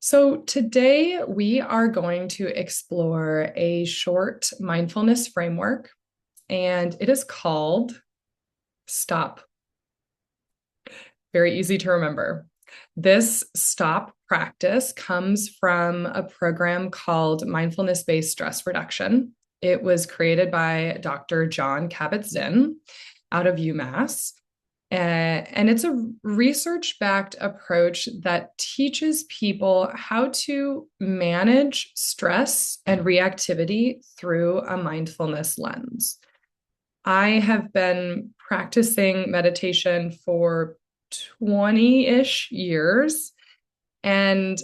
So, today we are going to explore a short mindfulness framework, and it is called STOP. Very easy to remember. This STOP practice comes from a program called Mindfulness-Based Stress Reduction. It was created by Dr. Jon Kabat-Zinn out of UMass. And it's a research-backed approach that teaches people how to manage stress and reactivity through a mindfulness lens. I have been practicing meditation for 20-ish years, and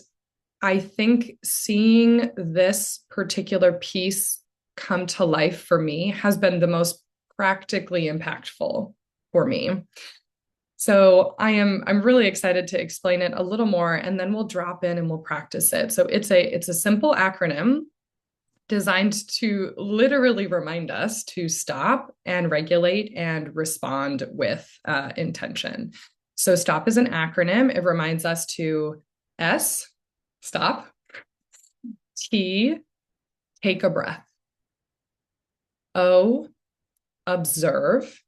I think seeing this particular piece come to life for me has been the most practically impactful for me. So I'm really excited to explain it a little more, and then we'll drop in and we'll practice it. So it's a simple acronym designed to literally remind us to stop and regulate and respond with intention. So STOP is an acronym. It reminds us to S, stop, T, take a breath, O, observe,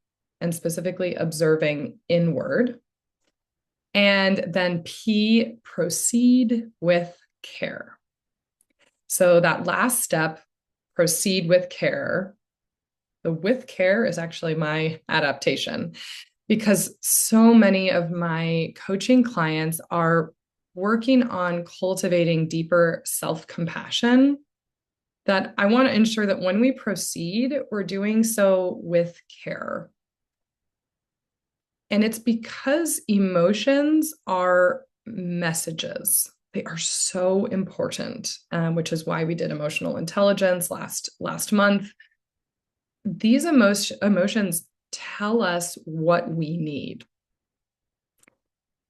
and specifically observing inward. And then P, proceed with care. So that last step, proceed with care, the with care is actually my adaptation because so many of my coaching clients are working on cultivating deeper self-compassion that I want to ensure that when we proceed, we're doing so with care. And it's because emotions are messages. They are so important, which is why we did emotional intelligence last month. These emotions tell us what we need.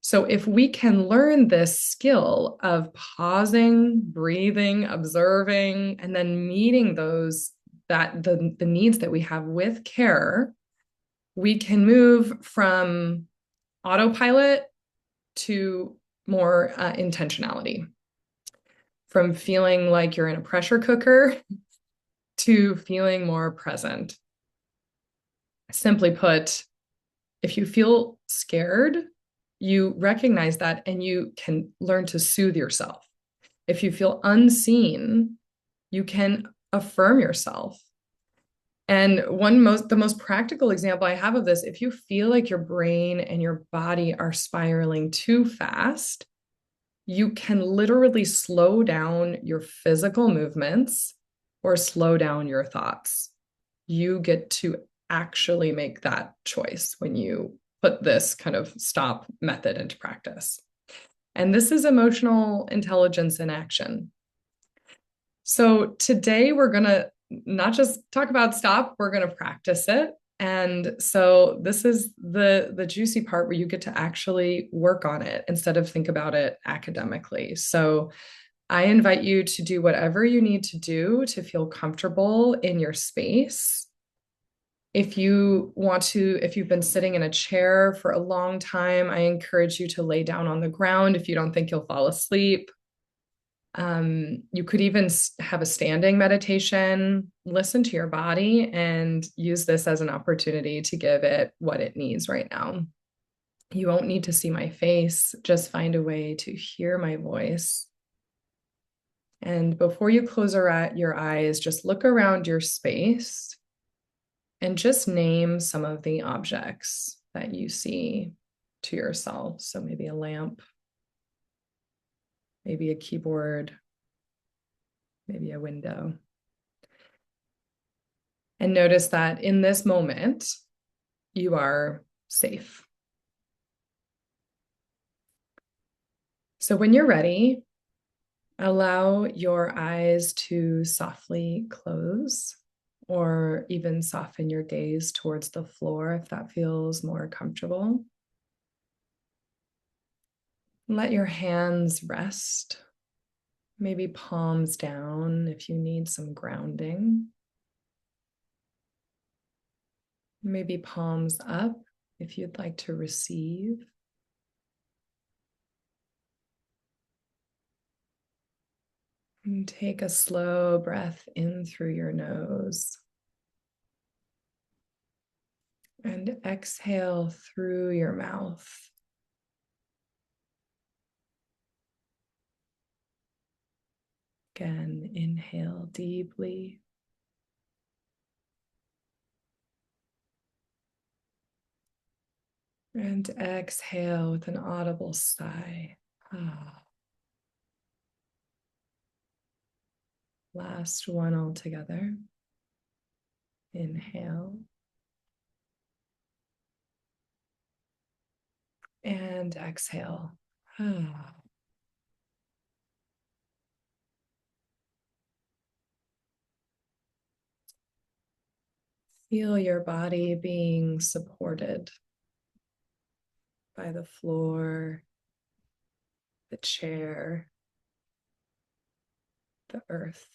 So if we can learn this skill of pausing, breathing, observing, and then meeting the needs that we have with care, we can move from autopilot to more intentionality, from feeling like you're in a pressure cooker to feeling more present. Simply put, if you feel scared, you recognize that and you can learn to soothe yourself. If you feel unseen, you can affirm yourself. And the most practical example I have of this, if you feel like your brain and your body are spiraling too fast, you can literally slow down your physical movements or slow down your thoughts. You get to actually make that choice when you put this kind of stop method into practice. And this is emotional intelligence in action. So today we're going to not just talk about stop, we're going to practice it. And so this is the juicy part where you get to actually work on it instead of think about it academically. So I invite you to do whatever you need to do to feel comfortable in your space. If you've been sitting in a chair for a long time, I encourage you to lay down on the ground if you don't think you'll fall asleep. You could even have a standing meditation, listen to your body, and use this as an opportunity to give it what it needs right now. You won't need to see my face, just find a way to hear my voice. And before you close your eyes, just look around your space and just name some of the objects that you see to yourself. So maybe a lamp, maybe a keyboard, maybe a window. And notice that in this moment, you are safe. So when you're ready, allow your eyes to softly close or even soften your gaze towards the floor if that feels more comfortable. Let your hands rest, maybe palms down if you need some grounding. Maybe palms up if you'd like to receive. And take a slow breath in through your nose. And exhale through your mouth. Again, inhale deeply. And exhale with an audible sigh. Last one all together. Inhale. And exhale. Feel your body being supported by the floor, the chair, the earth.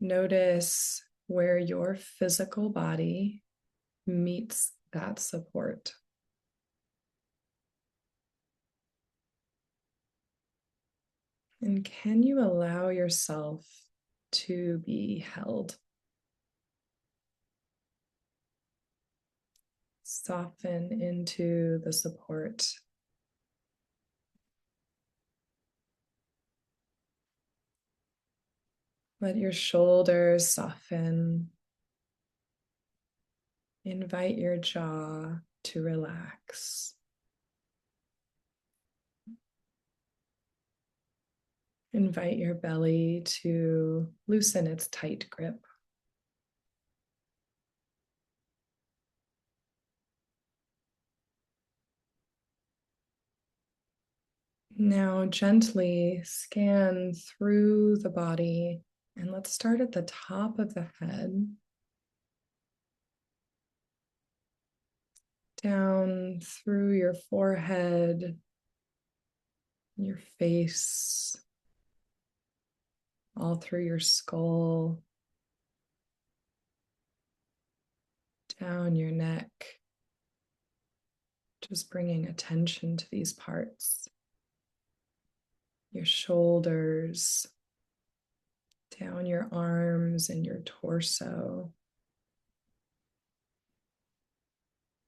Notice where your physical body meets that support. And can you allow yourself to be held? Soften into the support. Let your shoulders soften. Invite your jaw to relax. Invite your belly to loosen its tight grip. Now gently scan through the body, and let's start at the top of the head, down through your forehead, your face, all through your skull, down your neck, just bringing attention to these parts. Your shoulders, down your arms and your torso,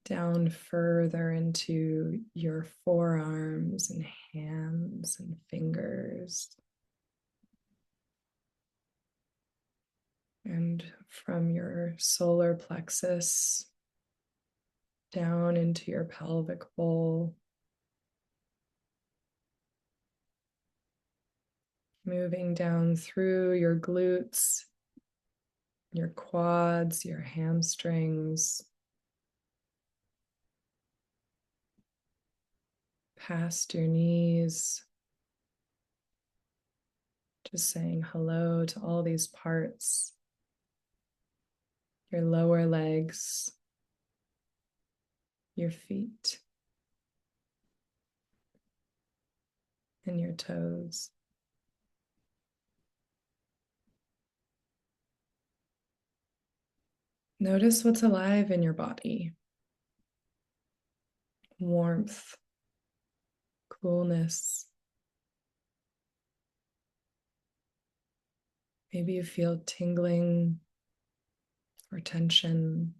down further into your forearms and hands and fingers. And from your solar plexus down into your pelvic bowl, moving down through your glutes, your quads, your hamstrings, past your knees, just saying hello to all these parts, your lower legs, your feet, and your toes. Notice what's alive in your body. Warmth, coolness. Maybe you feel tingling or tension.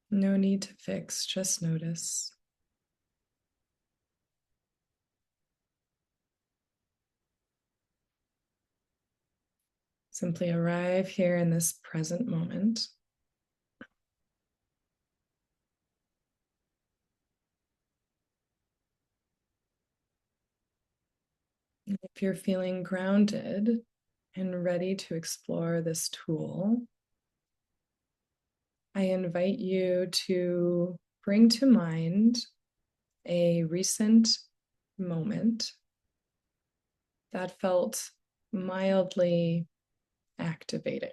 No need to fix, just notice. Simply arrive here in this present moment. If you're feeling grounded and ready to explore this tool, I invite you to bring to mind a recent moment that felt mildly activating.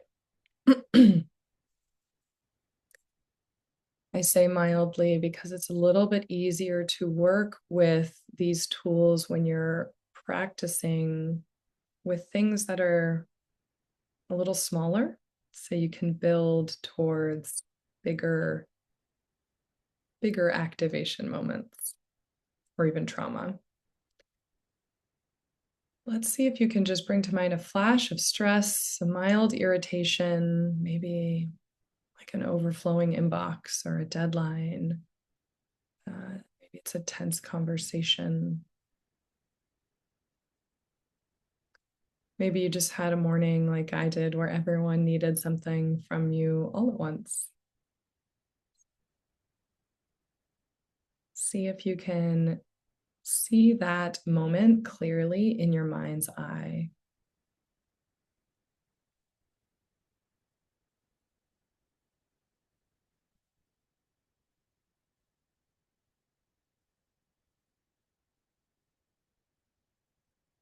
I say mildly because it's a little bit easier to work with these tools when you're practicing with things that are a little smaller, so you can build towards bigger activation moments or even trauma. Let's see if you can just bring to mind a flash of stress, a mild irritation, maybe like an overflowing inbox or a deadline. Maybe it's a tense conversation. Maybe you just had a morning like I did where everyone needed something from you all at once. See if you can see that moment clearly in your mind's eye.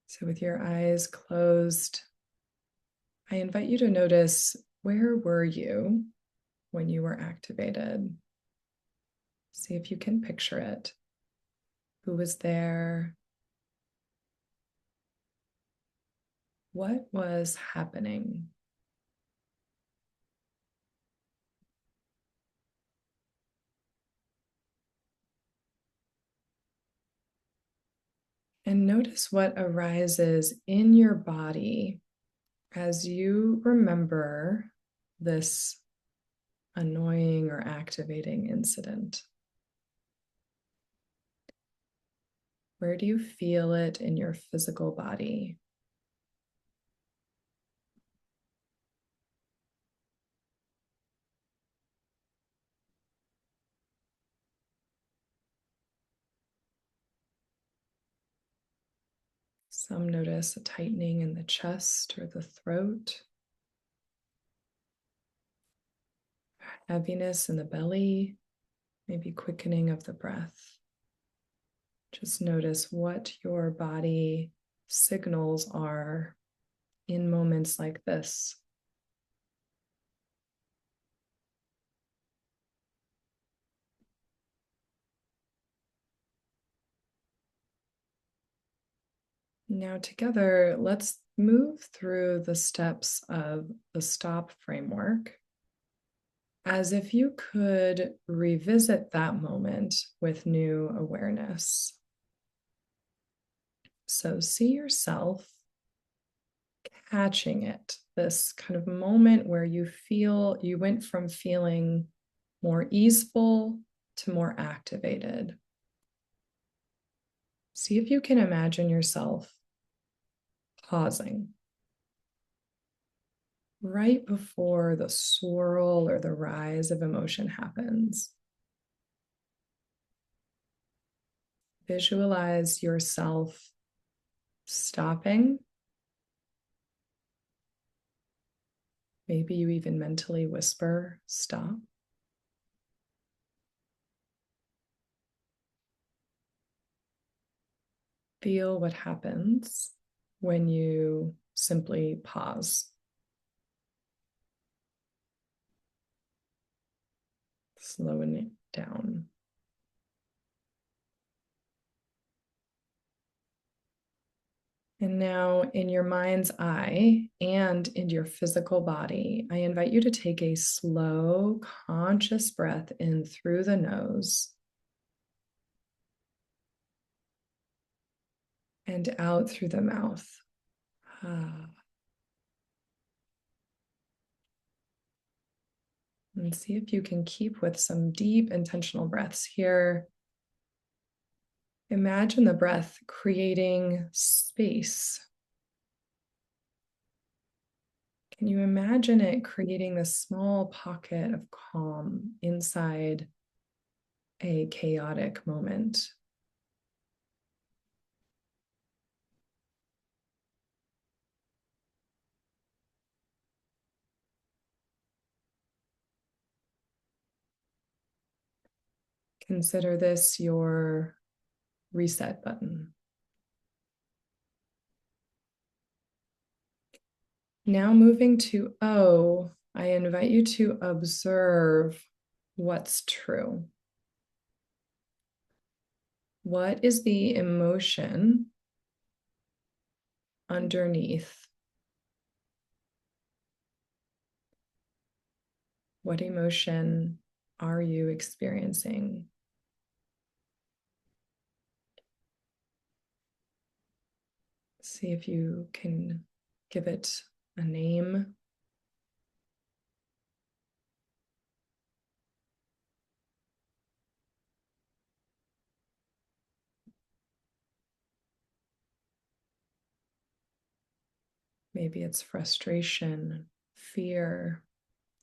So with your eyes closed, I invite you to notice, where were you when you were activated? See if you can picture it. Who was there? What was happening? And notice what arises in your body as you remember this annoying or activating incident. Where do you feel it in your physical body? Some notice a tightening in the chest or the throat, heaviness in the belly, maybe quickening of the breath. Just notice what your body signals are in moments like this. Now together, let's move through the steps of the STOP framework as if you could revisit that moment with new awareness. So see yourself catching it, this kind of moment where you feel you went from feeling more easeful to more activated. See if you can imagine yourself pausing right before the swirl or the rise of emotion happens. Visualize yourself stopping. Maybe you even mentally whisper, "Stop." Feel what happens when you simply pause. Slowing it down. And now, in your mind's eye and in your physical body, I invite you to take a slow, conscious breath in through the nose and out through the mouth. And see if you can keep with some deep intentional breaths here. Imagine the breath creating space. Can you imagine it creating this small pocket of calm inside a chaotic moment? Consider this your reset button. Now moving to O, I invite you to observe what's true. What is the emotion underneath? What emotion are you experiencing? See if you can give it a name. Maybe it's frustration, fear,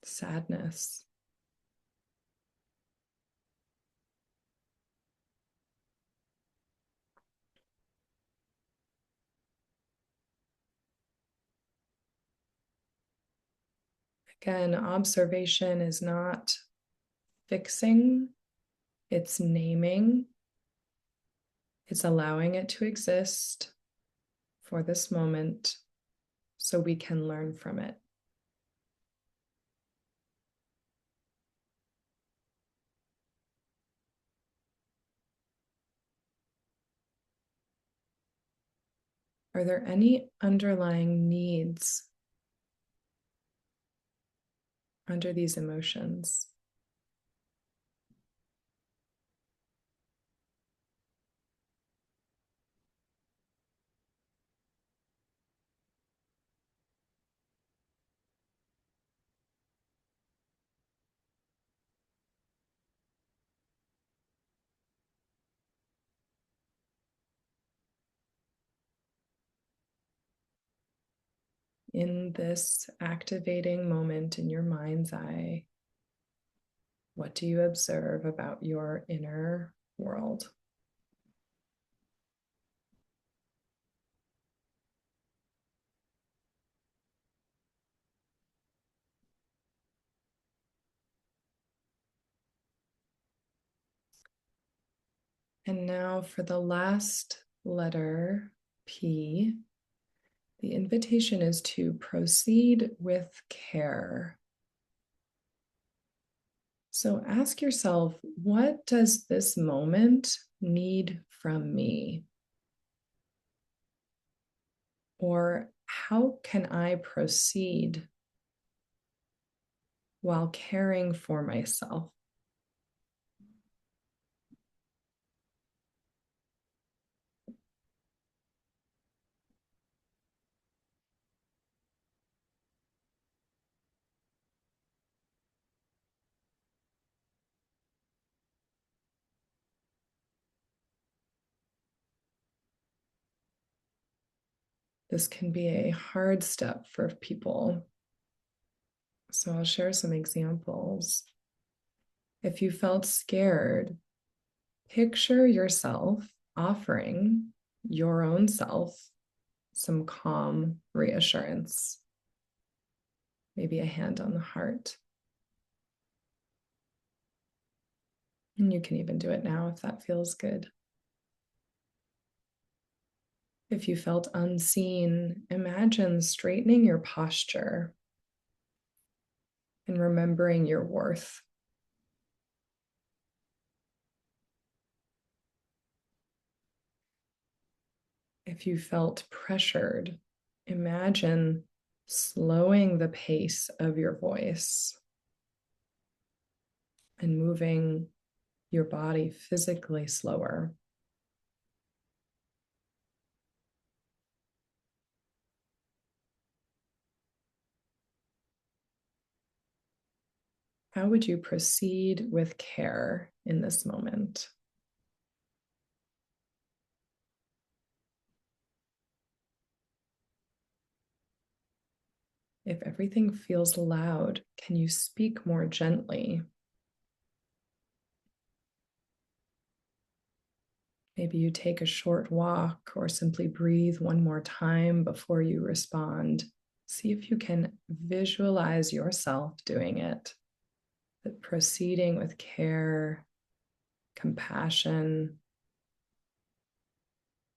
sadness. Again, observation is not fixing, it's naming, it's allowing it to exist for this moment so we can learn from it. Are there any underlying needs under these emotions? In this activating moment in your mind's eye, what do you observe about your inner world? And now for the last letter, P, the invitation is to proceed with care. So ask yourself, what does this moment need from me? Or how can I proceed while caring for myself? This can be a hard step for people. So I'll share some examples. If you felt scared, picture yourself offering your own self some calm reassurance, maybe a hand on the heart. And you can even do it now if that feels good. If you felt unseen, imagine straightening your posture and remembering your worth. If you felt pressured, imagine slowing the pace of your voice and moving your body physically slower. How would you proceed with care in this moment? If everything feels loud, can you speak more gently? Maybe you take a short walk or simply breathe one more time before you respond. See if you can visualize yourself doing it, but proceeding with care, compassion,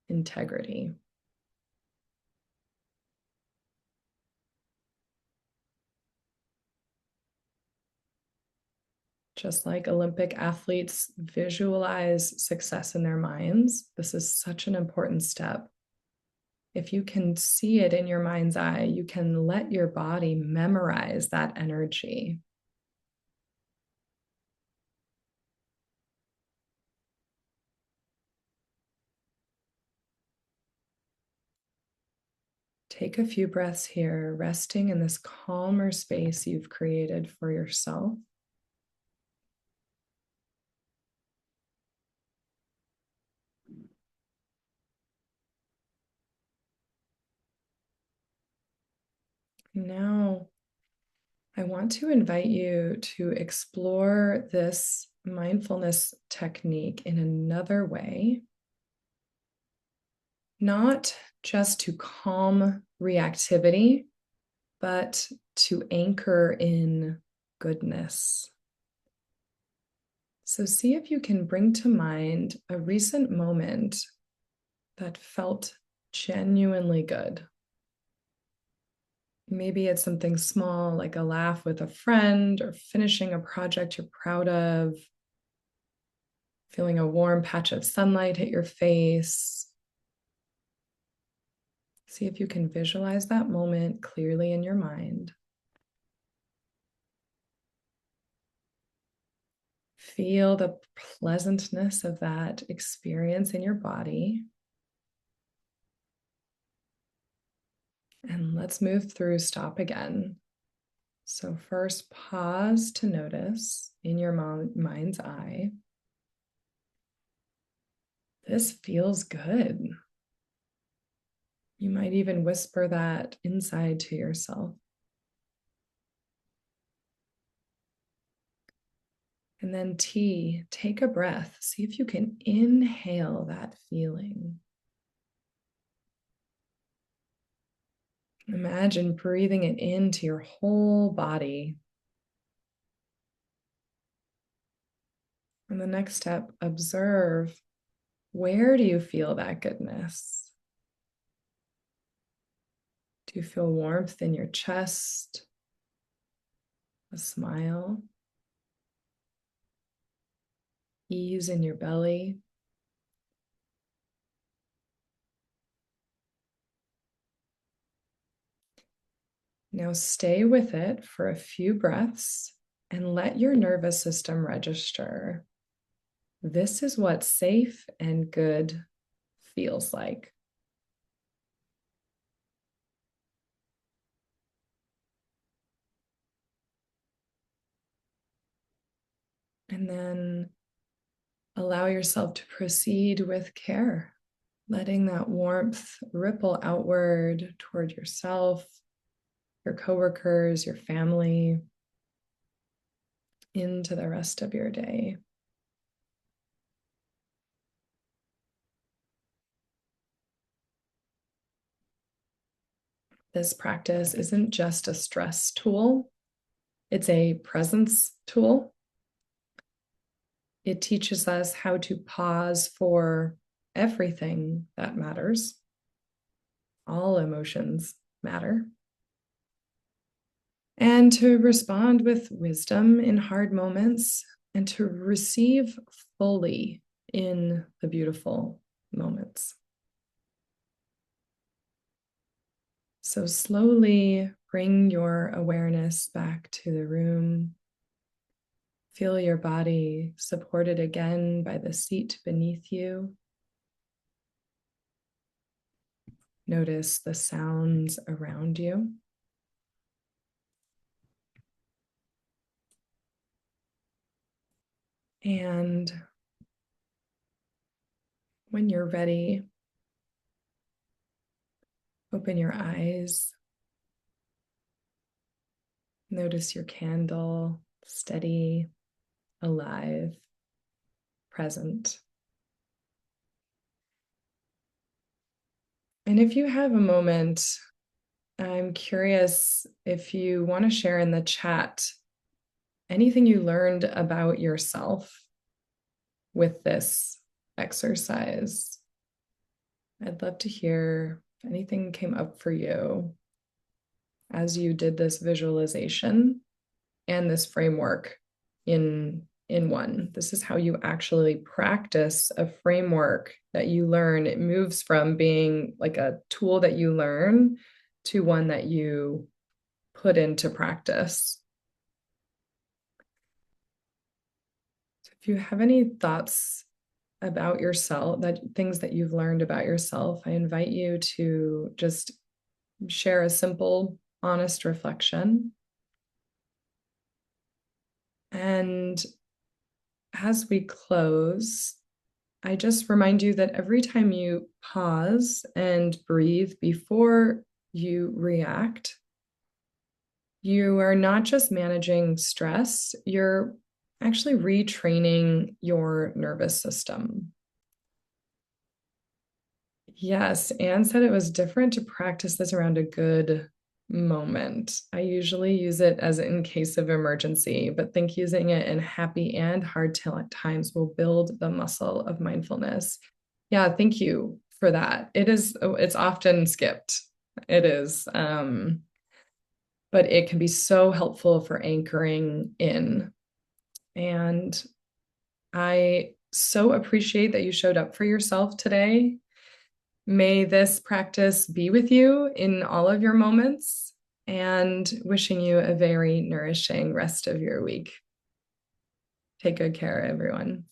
integrity. Just like Olympic athletes visualize success in their minds, this is such an important step. If you can see it in your mind's eye, you can let your body memorize that energy. Take a few breaths here, resting in this calmer space you've created for yourself. Now, I want to invite you to explore this mindfulness technique in another way, not just to calm reactivity, but to anchor in goodness. So see if you can bring to mind a recent moment that felt genuinely good. Maybe it's something small, like a laugh with a friend or finishing a project you're proud of, feeling a warm patch of sunlight hit your face. See if you can visualize that moment clearly in your mind. Feel the pleasantness of that experience in your body. And let's move through stop again. So first, pause to notice in your mind's eye. This feels good. You might even whisper that inside to yourself. And then T, take a breath. See if you can inhale that feeling. Imagine breathing it into your whole body. And the next step, observe, where do you feel that goodness? Do you feel warmth in your chest? A smile? Ease in your belly? Now stay with it for a few breaths and let your nervous system register. This is what safe and good feels like. And then allow yourself to proceed with care, letting that warmth ripple outward toward yourself, your coworkers, your family, into the rest of your day. This practice isn't just a stress tool, it's a presence tool. It teaches us how to pause for everything that matters. All emotions matter. And to respond with wisdom in hard moments and to receive fully in the beautiful moments. So slowly bring your awareness back to the room. Feel your body supported again by the seat beneath you. Notice the sounds around you. And when you're ready, open your eyes. Notice your candle, steady, alive, present. And if you have a moment, I'm curious if you want to share in the chat anything you learned about yourself with this exercise. I'd love to hear if anything came up for you as you did this visualization and this framework in one. This is how you actually practice a framework that you learn. It moves from being like a tool that you learn to one that you put into practice. So if you have any thoughts about yourself, that things that you've learned about yourself, I invite you to just share a simple, honest reflection. And as we close, I just remind you that every time you pause and breathe before you react, you are not just managing stress, you're actually retraining your nervous system. Yes, Anne said it was different to practice this around a good moment. I usually use it as in case of emergency, but think using it in happy and hard times will build the muscle of mindfulness. Yeah, thank you for that. It's often skipped. It is. But it can be so helpful for anchoring in. And I so appreciate that you showed up for yourself today. May this practice be with you in all of your moments, and wishing you a very nourishing rest of your week. Take good care, everyone.